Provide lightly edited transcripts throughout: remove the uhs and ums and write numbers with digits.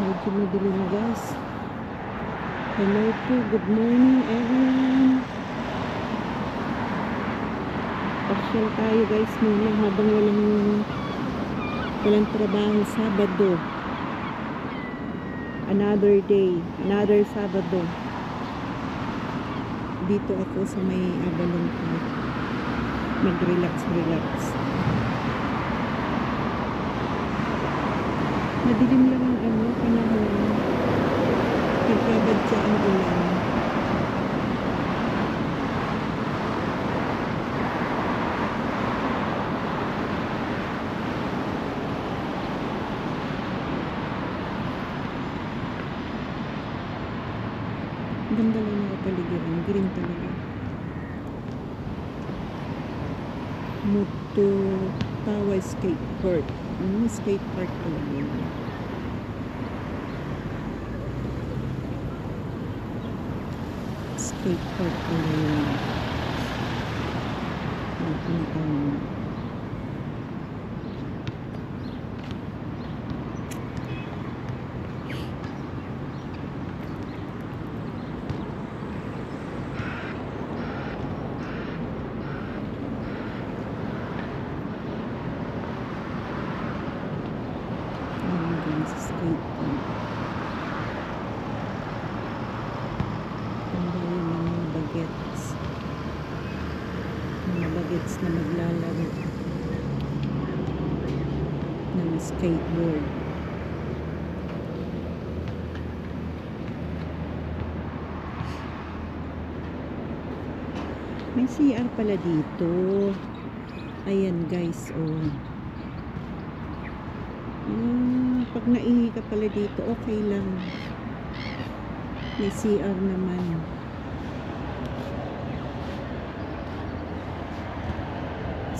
Medyo madilim na guys. Hello po, good morning everyone. Pasyal tayo guys muna habang walang trabaho. Sabado. Another day, another Sabado. Dito ako sa may Abalon ko. Mag-relax. Madilim lang ang panahon. Nagkabadya ang ulan. Ganda lang yung kapaligiran. Green talaga. Muto Tawa Skate Park. Skate park talaga yun. Skate park talaga yun. Skate park. Mga bagets na maglalaro ng skateboard. May CR pala dito. Ayan guys, pag naihi ka pala dito, okay lang. May CR naman.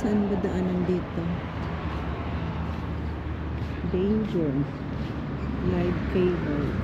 Saan ba daanan dito? Danger. Live cables.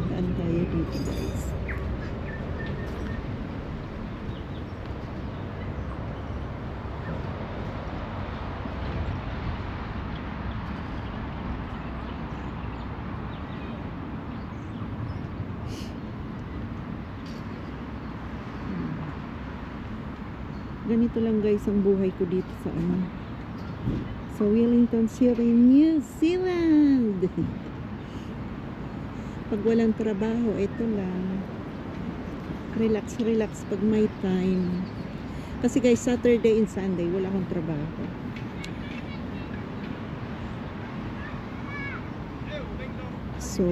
Daan tayo dito guys. Ganito lang guys ang buhay ko dito sa sa Wellington City, New Zealand. Pag walang trabaho, ito lang. Relax pag may time. Kasi guys, Saturday and Sunday wala akong trabaho. So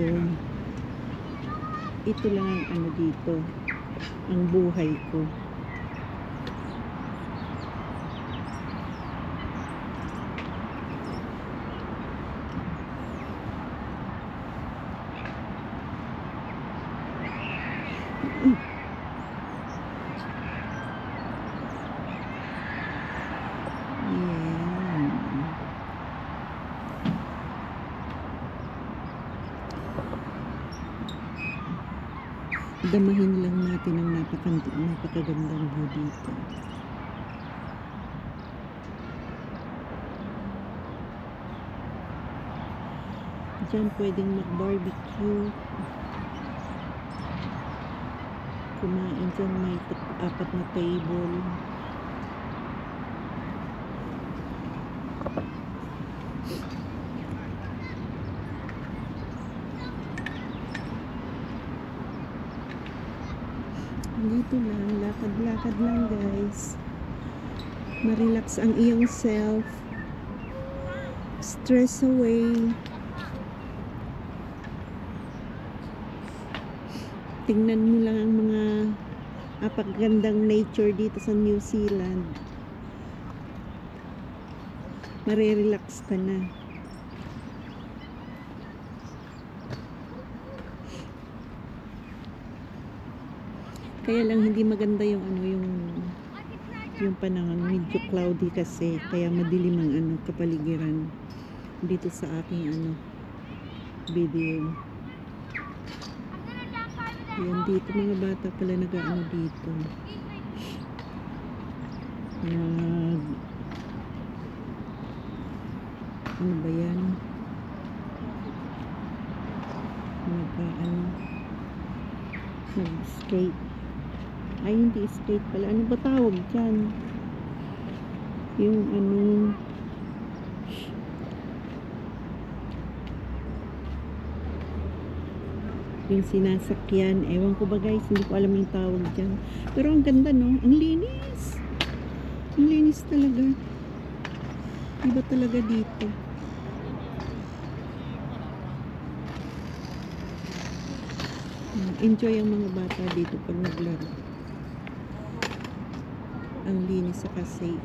ito lang ang dito, ang buhay ko. Damahin lang natin ang napakagandang view dito. Diyan pwedeng mag-barbecue. Kumain dyan, may 4 na table. Dito lang, lakad lang guys. Marelax ang iyong self. Stress away. Tingnan mo lang ang mga napakagandang nature dito sa New Zealand. Marerelax ka na. Kaya lang hindi maganda yung yung panahon, medyo cloudy kasi, kaya madilim ang kapaligiran dito sa aking video. Yan dito, mga bata pala nag-aano dito. Ano ba yan? Nag-skate. Ay, hindi skate pala. Ano ba tawag dyan? Yung yung sinasakyan. Ewan ko ba guys, hindi ko alam yung tawag dyan. Pero ang ganda, no? Ang linis. Ang linis talaga. Iba talaga dito. Enjoy ang mga bata dito pag naglaro. Ang linis saka safe.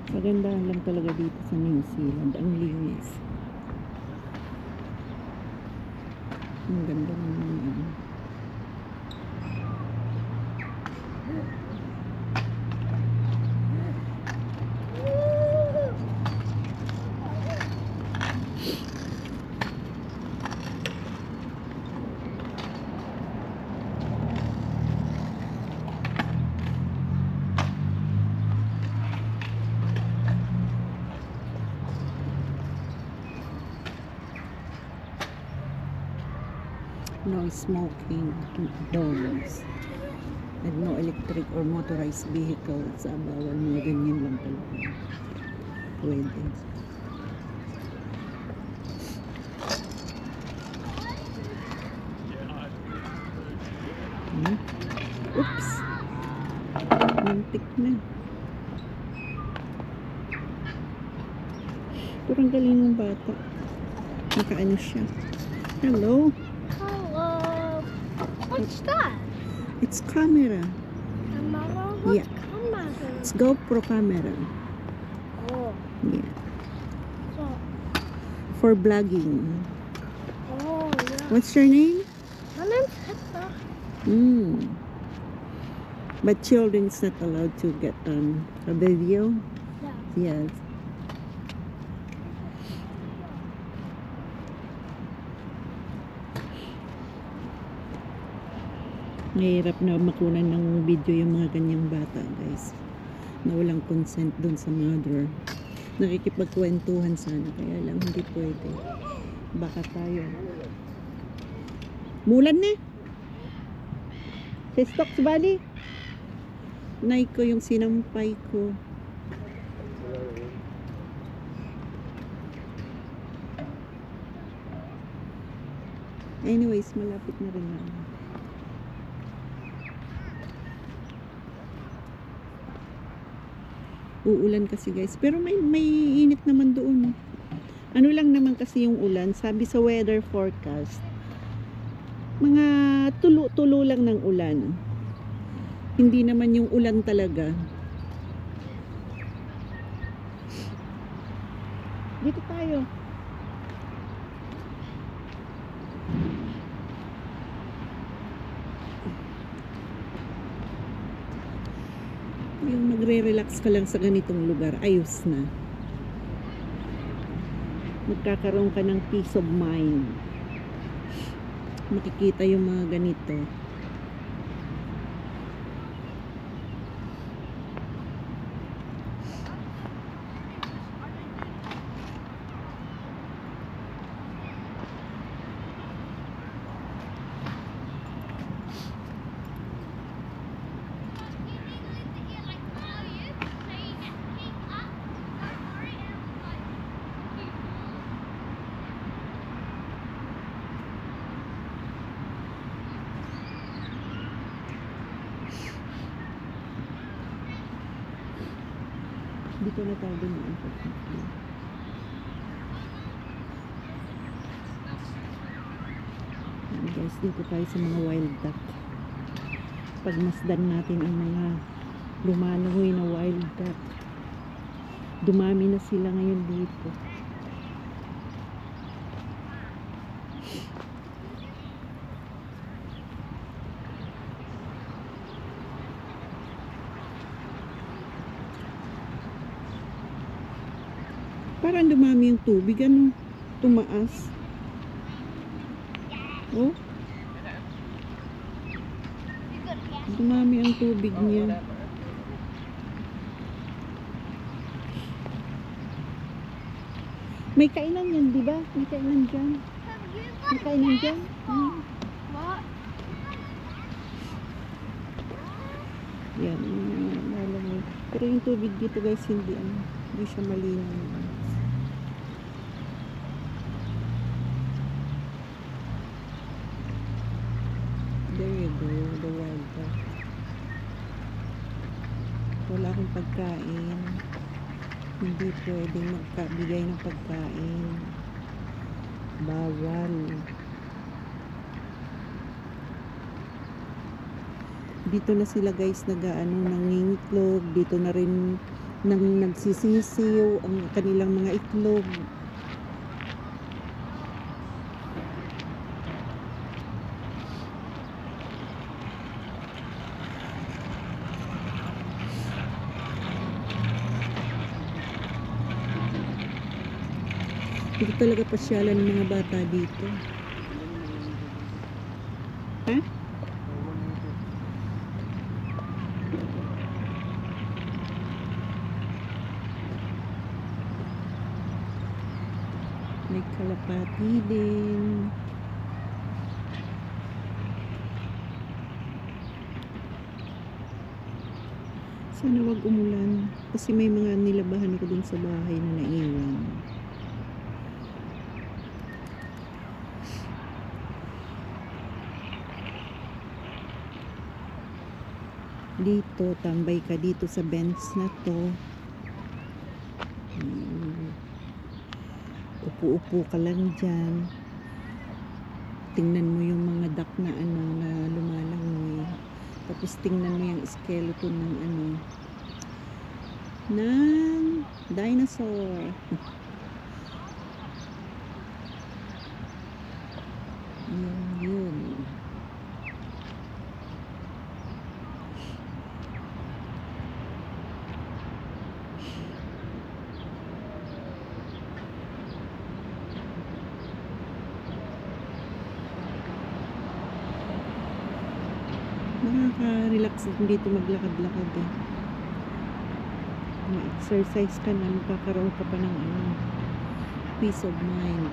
Magandahan lang talaga dito sa New Zealand. Ang linis. Ang ganda naman. No smoking doors and no electric or motorized vehicles. Bawal, mga ganyan lang talaga pwede. Oops, muntik na. Pero ang galing ng bata, nakaano siya. Hello. What's that? It's camera. Camera? What's Yeah. camera? It's GoPro camera. Oh, Yeah. so, For vlogging. oh, yeah. What's your name? My name's Hector. But children's not allowed to get a video. Yeah. Yes. Mahirap na makunan ng video yung mga ganyang bata, guys, na walang consent dun sa mother. Nakikipagkwentuhan sana, kaya lang hindi pwede. Baka tayo. Mulan na. Sa Stocks Valley. Nay ko yung sinampay ko. Anyways, malapit na rin na. Uulan kasi guys, pero may init naman doon. Ano lang naman kasi yung ulan, sabi sa weather forecast, mga tulo-tulo lang ng ulan, hindi naman yung ulan talaga. Dito tayo. Yung magre-relax ka lang sa ganitong lugar, ayos na. Magkakaroon ka ng peace of mind. Makikita yung mga ganito. Dito na tayo dumaan. Guys, dito tayo sa mga wild duck. Pagmasdan natin ang mga lumalangoy na wild duck. Dumami na sila ngayon dito. Parang dumami yung tubig, ano? Tumaas. Oh, dumami ang tubig niya. May kainan yan, di ba? May kainan dyan. May kainan dyan. What? Yan, malamig. Pero yung tubig dito guys, hindi siya malinaw. There you go, the wild duck. Wala akong pagkain. Hindi pwedeng magkabigay ng pagkain. Bawal. Dito na sila guys nangingitlog. Dito na rin nagsisisiw ang kanilang mga itlog. Dito talaga pasyalan ng mga bata dito. Ha? May kalapati din. Sana wag umulan. Kasi may mga nilabahan ako dun sa bahay na naiwan. Dito, tambay ka dito sa bench na to. Upo-upo ka lang dyan. Tingnan mo yung mga duck na na lumalangoy. Tapos tingnan mo yung skeleton ng dinosaur. Yun. Nakaka-relax din dito maglakad-lakad eh. Ma-exercise ka na, magkakaroon ka pa ng peace of mind.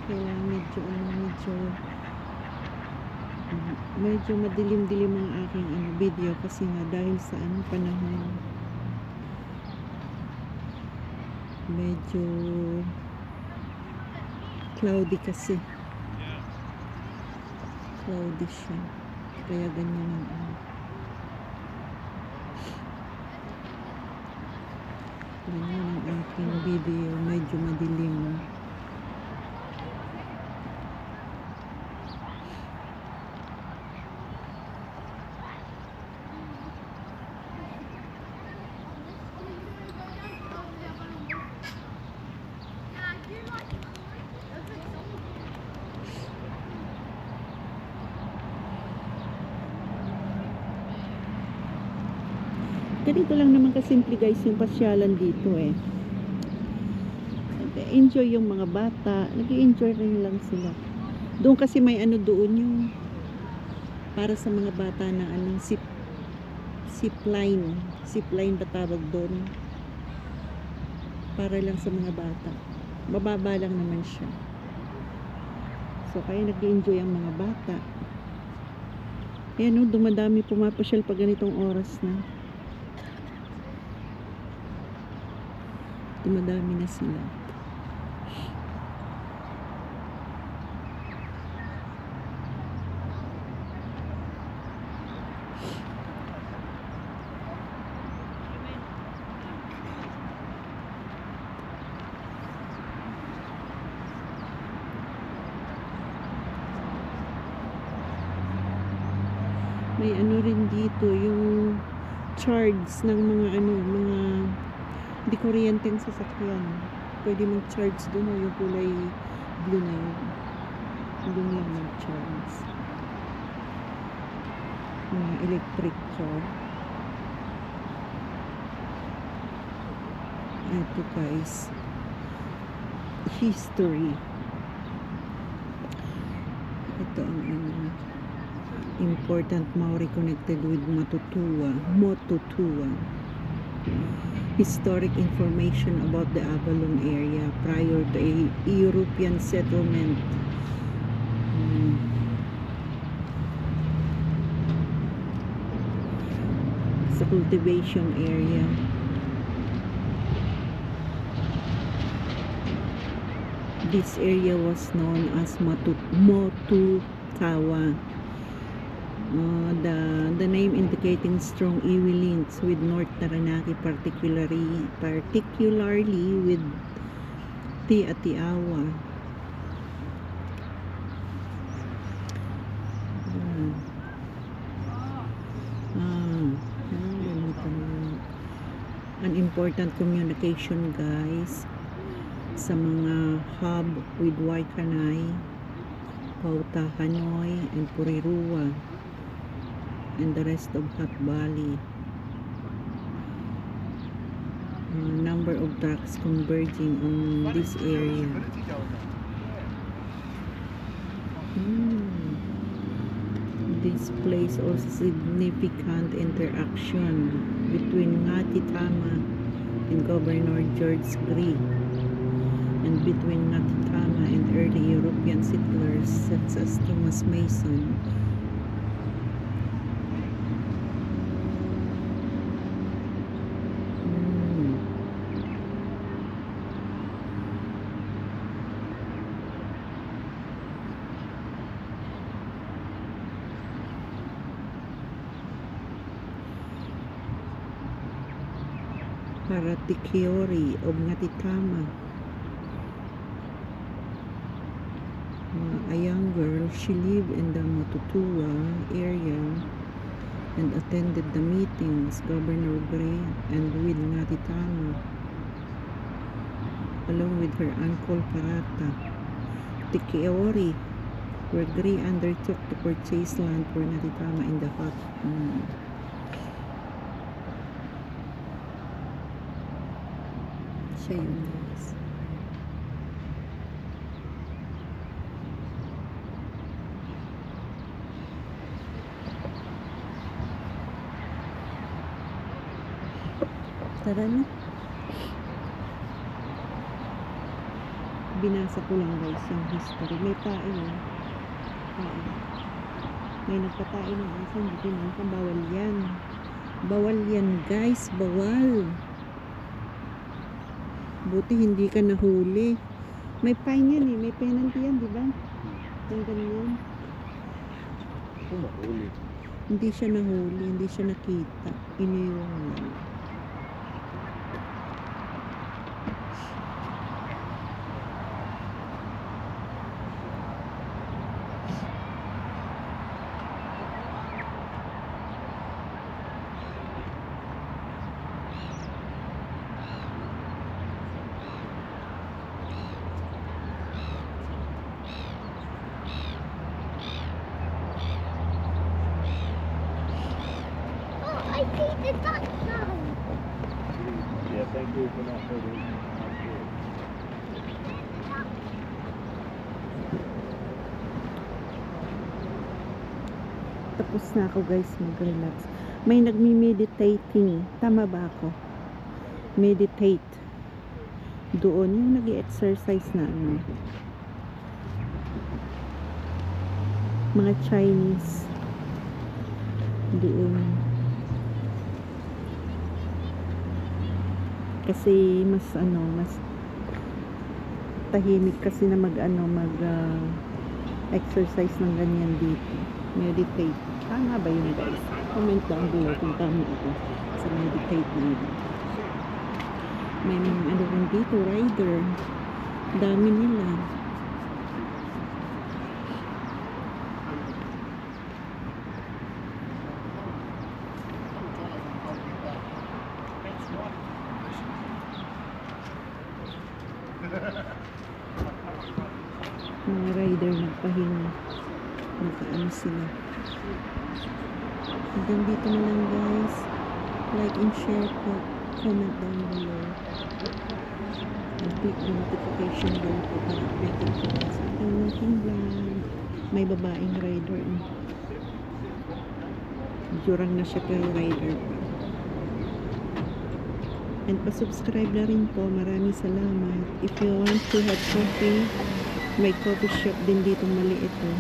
Kaya medyo madilim-dilim ang aking video kasi nga dahil sa panahon. Medyo cloudy kasi. Cloudy siya. Kaya ganyan ang aking video. Medyo madilim. Ganito lang naman kasimple guys yung pasyalan dito eh. Enjoy yung mga bata. Nag-i-enjoy rin lang sila. Doon kasi may doon yung para sa mga bata na zipline. Zipline ba tawag doon? Para lang sa mga bata. Mababa lang naman siya. So kaya nag-i-enjoy ang mga bata. Ayan dumadami pumapasyal pag ganitong oras na. Dumadami na sila. May rin dito yung charge ng mga mga di kuryenteng sasakyan. Pwede mag-charge doon yung kulay blue na yun. Doon lang mag-charge. electric car. Ito guys, history. Ito ang important Maori connected with Motutua. Historic information about the Avalon area prior to a European settlement. Sa cultivation area. This area was known as Motutawa. The name indicating strong iwi links with North Taranaki, particularly with Tiatiawa. An important communication guys sa mga hub with Waikanai, Pauta, Hanoi, and Porirua, and the rest of Hutt Valley. Number of trucks converging on this area. This place also significant interaction between Ngatitama and Governor George Grey, and between Ngatitama and early European settlers such as Thomas Mason. Paratikiori of Ngatitama. A young girl, she lived in the Motutua area and attended the meetings Governor Grey and with Ngatitama, along with her uncle Parata Tikiori, where Grey undertook to purchase land for Ngatitama in the Hutt. Siya yun guys. Tara na. Binasa ko lang guys yung history. May pain. May nagpatain ng isa. Hindi pinaka. Bawal yan. Bawal yan guys. Bawal. Buti hindi ka nahuli. May fine yan eh. May penalty yan, di ba? Yung ganyan. Hindi siya nahuli. Hindi siya nakita. Iniwan lang. I see the duck now. Yeah, thank you for not photos. Tapos na ako guys mag-relax. May nagmi-meditating. Tama ba ako? Meditate. Doon yung nag-exercise na ano. Mga Chinese. Doon. Kasi mas tahimik kasi na mag exercise ng ganyan dito. Meditate. Tama ba yun guys? Comment down below kung tama ako sa meditate na yun. May mga ano rin dito, rider. Dami nila. Mga rider nagpahinga. Nakaano sila. Hanggang dito na lang guys. Like and share po. Comment down below. And click the notification bell po para updated po sa ating aking vlog. May babaeng rider. Jurang na siya kay rider pa. And pa-subscribe na rin po. Maraming salamat. If you want to have coffee, may coffee shop din dito maliit oh.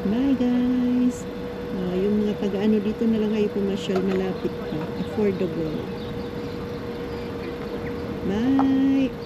Bye guys! Yung mga taga-ano dito na lang kayo pumasyal, malapit pa. Affordable. Bye!